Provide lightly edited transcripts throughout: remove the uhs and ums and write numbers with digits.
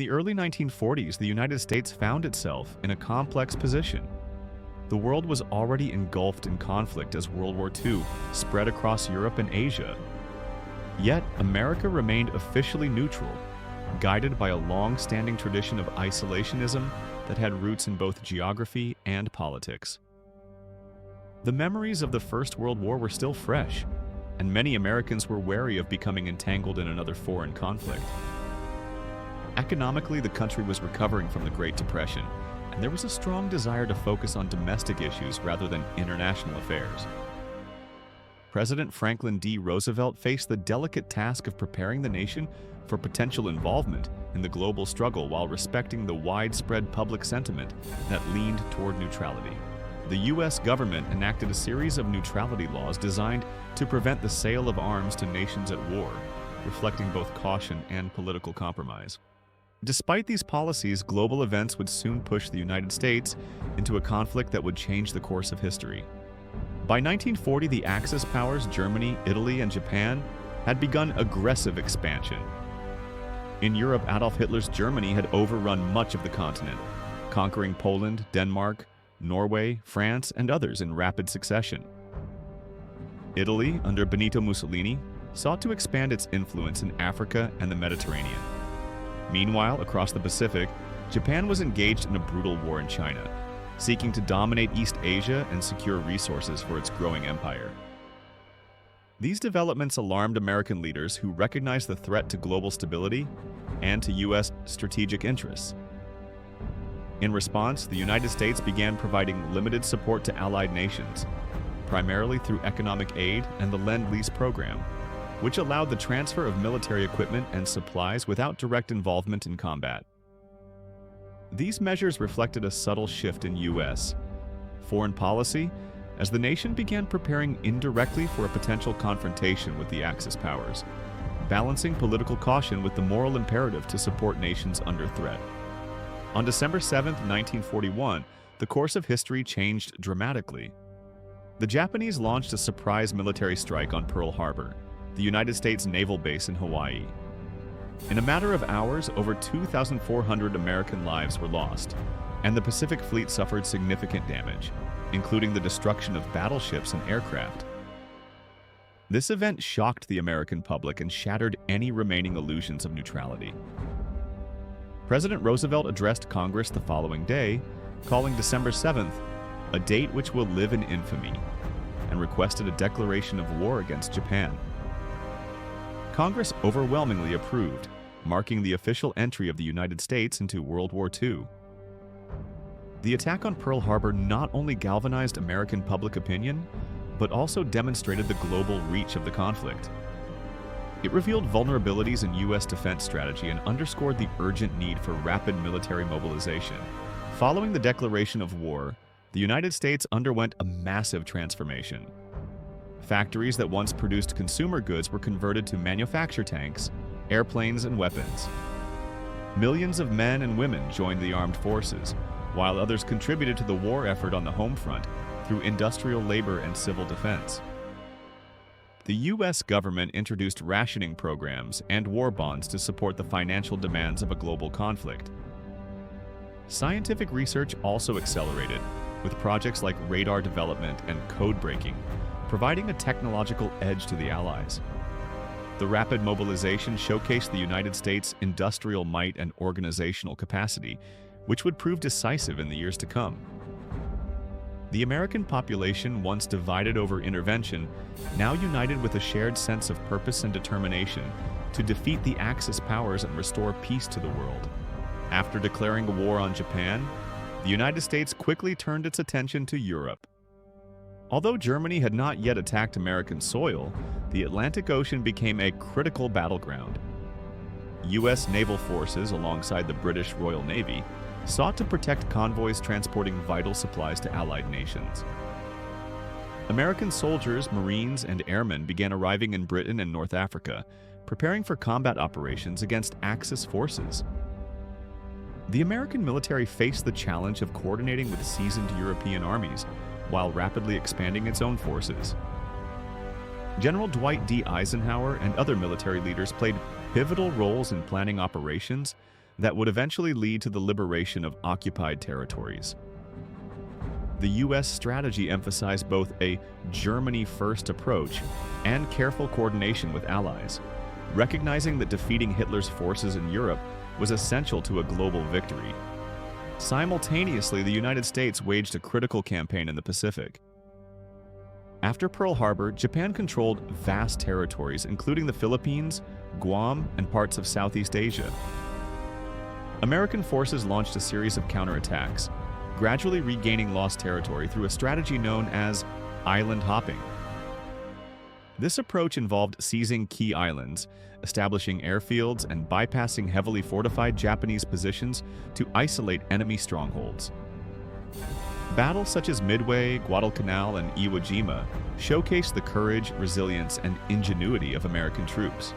the early 1940s, the United States found itself in a complex position. The world was already engulfed in conflict as World War II spread across Europe and Asia. Yet, America remained officially neutral, guided by a long-standing tradition of isolationism that had roots in both geography and politics. The memories of the First World War were still fresh, and many Americans were wary of becoming entangled in another foreign conflict. Economically, the country was recovering from the Great Depression, and there was a strong desire to focus on domestic issues rather than international affairs. President Franklin D. Roosevelt faced the delicate task of preparing the nation for potential involvement in the global struggle while respecting the widespread public sentiment that leaned toward neutrality. The U.S. government enacted a series of neutrality laws designed to prevent the sale of arms to nations at war, reflecting both caution and political compromise. Despite these policies, global events would soon push the United States into a conflict that would change the course of history. By 1940, the Axis powers, Germany, Italy, and Japan, had begun aggressive expansion. In Europe, Adolf Hitler's Germany had overrun much of the continent, conquering Poland, Denmark, Norway, France, and others in rapid succession. Italy, under Benito Mussolini, sought to expand its influence in Africa and the Mediterranean. Meanwhile, across the Pacific, Japan was engaged in a brutal war in China, seeking to dominate East Asia and secure resources for its growing empire. These developments alarmed American leaders who recognized the threat to global stability and to U.S. strategic interests. In response, the United States began providing limited support to allied nations, primarily through economic aid and the Lend-Lease program, which allowed the transfer of military equipment and supplies without direct involvement in combat. These measures reflected a subtle shift in U.S. foreign policy as the nation began preparing indirectly for a potential confrontation with the Axis powers, balancing political caution with the moral imperative to support nations under threat. On December 7, 1941, the course of history changed dramatically. The Japanese launched a surprise military strike on Pearl Harbor, the United States naval base in Hawaii. In a matter of hours, over 2,400 American lives were lost, and the Pacific Fleet suffered significant damage, including the destruction of battleships and aircraft. This event shocked the American public and shattered any remaining illusions of neutrality. President Roosevelt addressed Congress the following day, calling December 7th a date which will live in infamy, and requested a declaration of war against Japan. Congress overwhelmingly approved, marking the official entry of the United States into World War II. The attack on Pearl Harbor not only galvanized American public opinion, but also demonstrated the global reach of the conflict. It revealed vulnerabilities in U.S. defense strategy and underscored the urgent need for rapid military mobilization. Following the declaration of war, the United States underwent a massive transformation. Factories that once produced consumer goods were converted to manufacture tanks, airplanes, and weapons. Millions of men and women joined the armed forces, while others contributed to the war effort on the home front through industrial labor and civil defense. The U.S. government introduced rationing programs and war bonds to support the financial demands of a global conflict. Scientific research also accelerated, with projects like radar development and code breaking, providing a technological edge to the Allies. The rapid mobilization showcased the United States' industrial might and organizational capacity, which would prove decisive in the years to come. The American population, once divided over intervention, now united with a shared sense of purpose and determination to defeat the Axis powers and restore peace to the world. After declaring a war on Japan, the United States quickly turned its attention to Europe. Although Germany had not yet attacked American soil, the Atlantic Ocean became a critical battleground. U.S. naval forces, alongside the British Royal Navy, sought to protect convoys transporting vital supplies to Allied nations. American soldiers, Marines, and airmen began arriving in Britain and North Africa, preparing for combat operations against Axis forces. The American military faced the challenge of coordinating with seasoned European armies while rapidly expanding its own forces. General Dwight D. Eisenhower and other military leaders played pivotal roles in planning operations, that would eventually lead to the liberation of occupied territories. The U.S. strategy emphasized both a Germany-first approach and careful coordination with allies, recognizing that defeating Hitler's forces in Europe was essential to a global victory. Simultaneously, the United States waged a critical campaign in the Pacific. After Pearl Harbor, Japan controlled vast territories, including the Philippines, Guam, and parts of Southeast Asia. American forces launched a series of counterattacks, gradually regaining lost territory through a strategy known as island hopping. This approach involved seizing key islands, establishing airfields, and bypassing heavily fortified Japanese positions to isolate enemy strongholds. Battles such as Midway, Guadalcanal, and Iwo Jima showcased the courage, resilience, and ingenuity of American troops.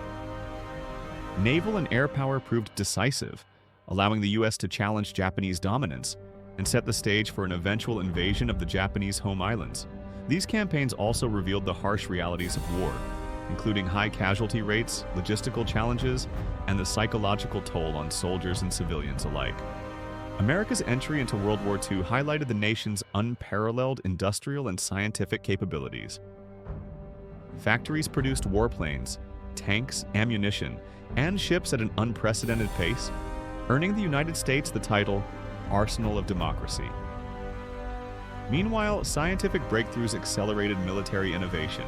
Naval and air power proved decisive, allowing the U.S. to challenge Japanese dominance and set the stage for an eventual invasion of the Japanese home islands. These campaigns also revealed the harsh realities of war, including high casualty rates, logistical challenges, and the psychological toll on soldiers and civilians alike. America's entry into World War II highlighted the nation's unparalleled industrial and scientific capabilities. Factories produced warplanes, tanks, ammunition, and ships at an unprecedented pace, earning the United States the title Arsenal of Democracy. Meanwhile, scientific breakthroughs accelerated military innovation.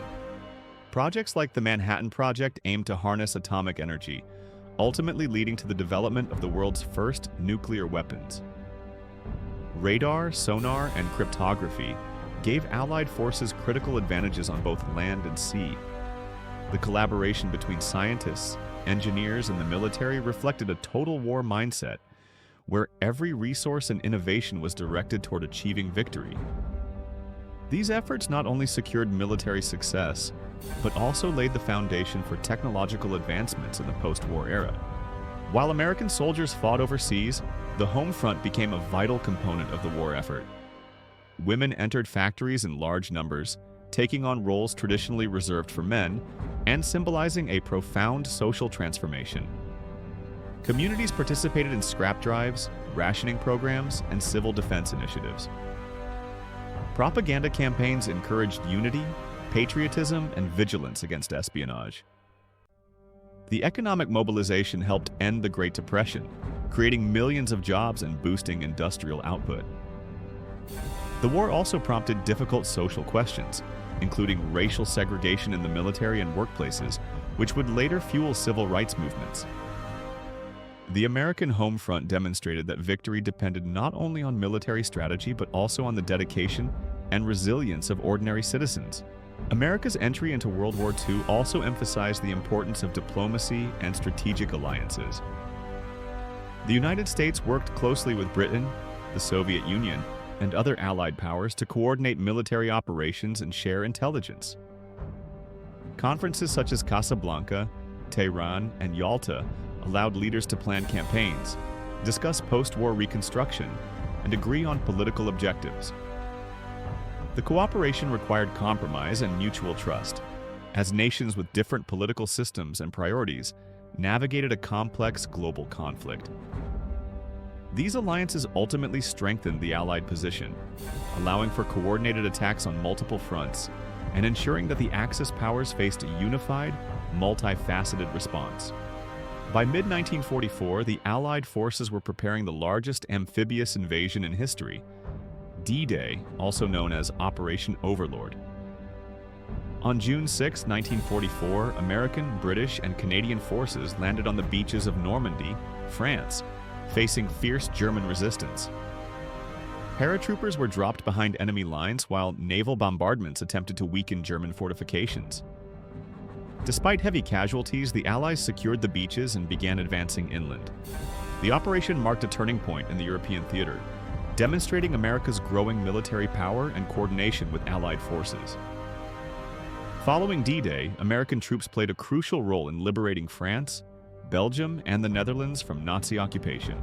Projects like the Manhattan Project aimed to harness atomic energy, ultimately leading to the development of the world's first nuclear weapons. Radar, sonar, and cryptography gave Allied forces critical advantages on both land and sea. The collaboration between scientists, engineers, and the military reflected a total war mindset, where every resource and innovation was directed toward achieving victory. These efforts not only secured military success, but also laid the foundation for technological advancements in the post-war era. While American soldiers fought overseas, the home front became a vital component of the war effort. Women entered factories in large numbers, taking on roles traditionally reserved for men, and symbolizing a profound social transformation. Communities participated in scrap drives, rationing programs, and civil defense initiatives. Propaganda campaigns encouraged unity, patriotism, and vigilance against espionage. The economic mobilization helped end the Great Depression, creating millions of jobs and boosting industrial output. The war also prompted difficult social questions, including racial segregation in the military and workplaces, which would later fuel civil rights movements. The American home front demonstrated that victory depended not only on military strategy but also on the dedication and resilience of ordinary citizens. America's entry into World War II also emphasized the importance of diplomacy and strategic alliances. The United States worked closely with Britain, the Soviet Union, and other Allied powers to coordinate military operations and share intelligence. Conferences such as Casablanca, Tehran, and Yalta allowed leaders to plan campaigns, discuss post-war reconstruction, and agree on political objectives. The cooperation required compromise and mutual trust, as nations with different political systems and priorities navigated a complex global conflict. These alliances ultimately strengthened the Allied position, allowing for coordinated attacks on multiple fronts and ensuring that the Axis powers faced a unified, multifaceted response. By mid-1944, the Allied forces were preparing the largest amphibious invasion in history, D-Day, also known as Operation Overlord. On June 6, 1944, American, British, and Canadian forces landed on the beaches of Normandy, France, facing fierce German resistance. Paratroopers were dropped behind enemy lines while naval bombardments attempted to weaken German fortifications. Despite heavy casualties, the Allies secured the beaches and began advancing inland. The operation marked a turning point in the European theater, demonstrating America's growing military power and coordination with Allied forces. Following D-Day, American troops played a crucial role in liberating France, Belgium, and the Netherlands from Nazi occupation.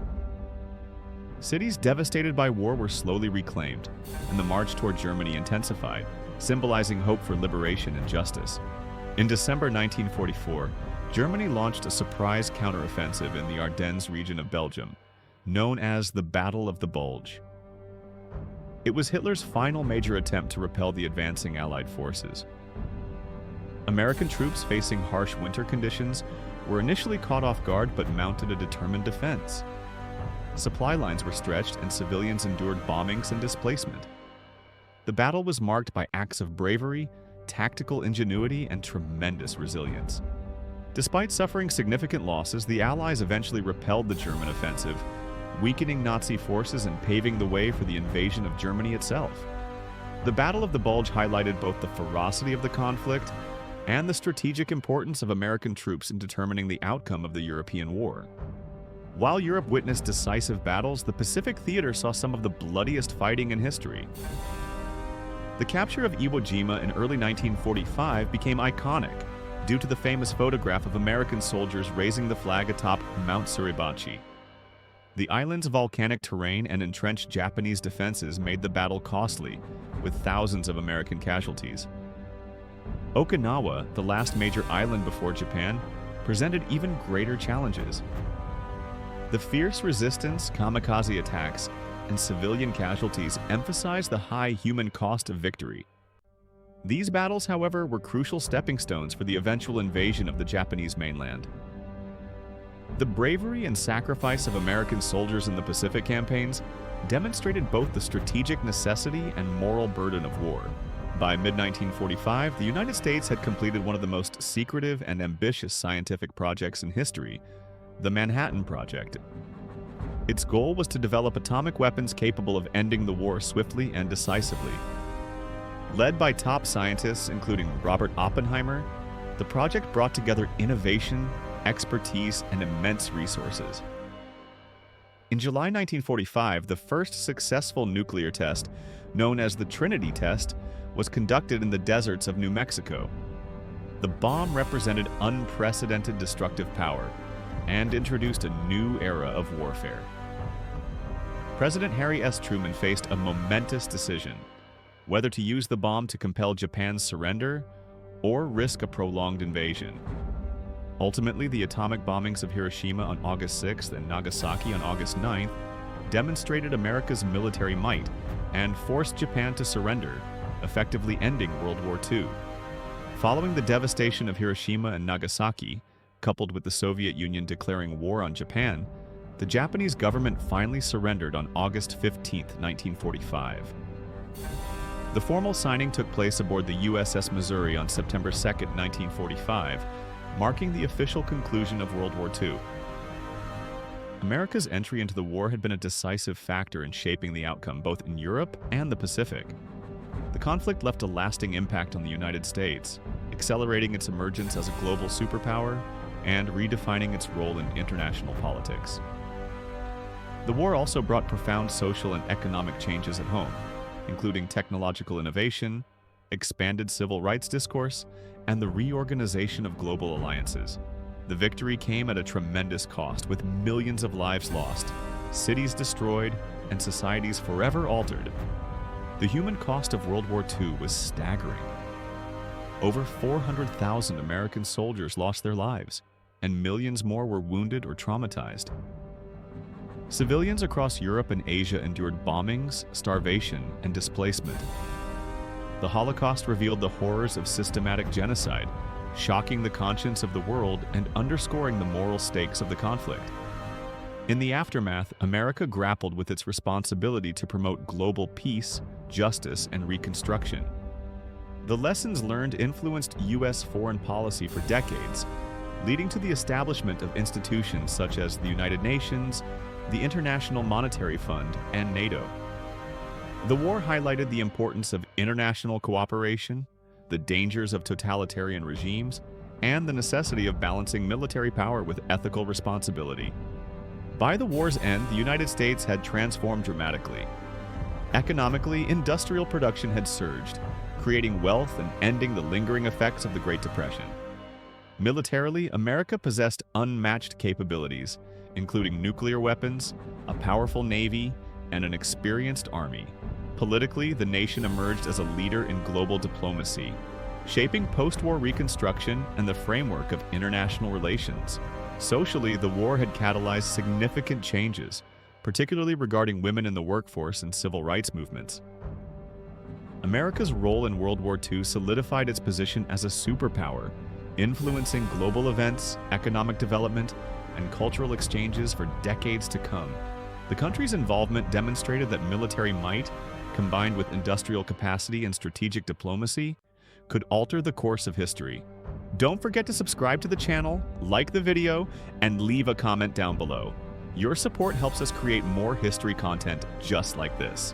Cities devastated by war were slowly reclaimed, and the march toward Germany intensified, symbolizing hope for liberation and justice. In December 1944, Germany launched a surprise counteroffensive in the Ardennes region of Belgium, known as the Battle of the Bulge. It was Hitler's final major attempt to repel the advancing Allied forces. American troops facing harsh winter conditions were initially caught off guard but mounted a determined defense. Supply lines were stretched and civilians endured bombings and displacement. The battle was marked by acts of bravery, tactical ingenuity, and tremendous resilience. Despite suffering significant losses, the Allies eventually repelled the German offensive, weakening Nazi forces and paving the way for the invasion of Germany itself. The Battle of the Bulge highlighted both the ferocity of the conflict and the strategic importance of American troops in determining the outcome of the European war. While Europe witnessed decisive battles, the Pacific theater saw some of the bloodiest fighting in history. The capture of Iwo Jima in early 1945 became iconic due to the famous photograph of American soldiers raising the flag atop Mount Suribachi. The island's volcanic terrain and entrenched Japanese defenses made the battle costly, with thousands of American casualties. Okinawa, the last major island before Japan, presented even greater challenges. The fierce resistance, kamikaze attacks, and civilian casualties emphasized the high human cost of victory. These battles, however, were crucial stepping stones for the eventual invasion of the Japanese mainland. The bravery and sacrifice of American soldiers in the Pacific campaigns demonstrated both the strategic necessity and moral burden of war. By mid-1945, the United States had completed one of the most secretive and ambitious scientific projects in history, the Manhattan Project. Its goal was to develop atomic weapons capable of ending the war swiftly and decisively. Led by top scientists, including Robert Oppenheimer, the project brought together innovation, expertise, and immense resources. In July 1945, the first successful nuclear test, known as the Trinity Test, was conducted in the deserts of New Mexico. The bomb represented unprecedented destructive power and introduced a new era of warfare. President Harry S. Truman faced a momentous decision, whether to use the bomb to compel Japan's surrender or risk a prolonged invasion. Ultimately, the atomic bombings of Hiroshima on August 6th and Nagasaki on August 9th demonstrated America's military might and forced Japan to surrender, effectively ending World War II. Following the devastation of Hiroshima and Nagasaki, coupled with the Soviet Union declaring war on Japan, the Japanese government finally surrendered on August 15, 1945. The formal signing took place aboard the USS Missouri on September 2, 1945, marking the official conclusion of World War II. America's entry into the war had been a decisive factor in shaping the outcome both in Europe and the Pacific. The conflict left a lasting impact on the United States, accelerating its emergence as a global superpower and redefining its role in international politics. The war also brought profound social and economic changes at home, including technological innovation, expanded civil rights discourse, and the reorganization of global alliances. The victory came at a tremendous cost, with millions of lives lost, cities destroyed, and societies forever altered. The human cost of World War II was staggering. Over 400,000 American soldiers lost their lives, and millions more were wounded or traumatized. Civilians across Europe and Asia endured bombings, starvation, and displacement. The Holocaust revealed the horrors of systematic genocide, shocking the conscience of the world and underscoring the moral stakes of the conflict. In the aftermath, America grappled with its responsibility to promote global peace, justice, and reconstruction. The lessons learned influenced U.S. foreign policy for decades, leading to the establishment of institutions such as the United Nations, the International Monetary Fund, and NATO. The war highlighted the importance of international cooperation, the dangers of totalitarian regimes, and the necessity of balancing military power with ethical responsibility. By the war's end, the United States had transformed dramatically. Economically, industrial production had surged, creating wealth and ending the lingering effects of the Great Depression. Militarily, America possessed unmatched capabilities, including nuclear weapons, a powerful navy, and an experienced army. Politically, the nation emerged as a leader in global diplomacy, shaping post-war reconstruction and the framework of international relations. Socially, the war had catalyzed significant changes, particularly regarding women in the workforce and civil rights movements. America's role in World War II solidified its position as a superpower, influencing global events, economic development, and cultural exchanges for decades to come. The country's involvement demonstrated that military might, combined with industrial capacity and strategic diplomacy, could alter the course of history. Don't forget to subscribe to the channel, like the video, and leave a comment down below. Your support helps us create more history content just like this.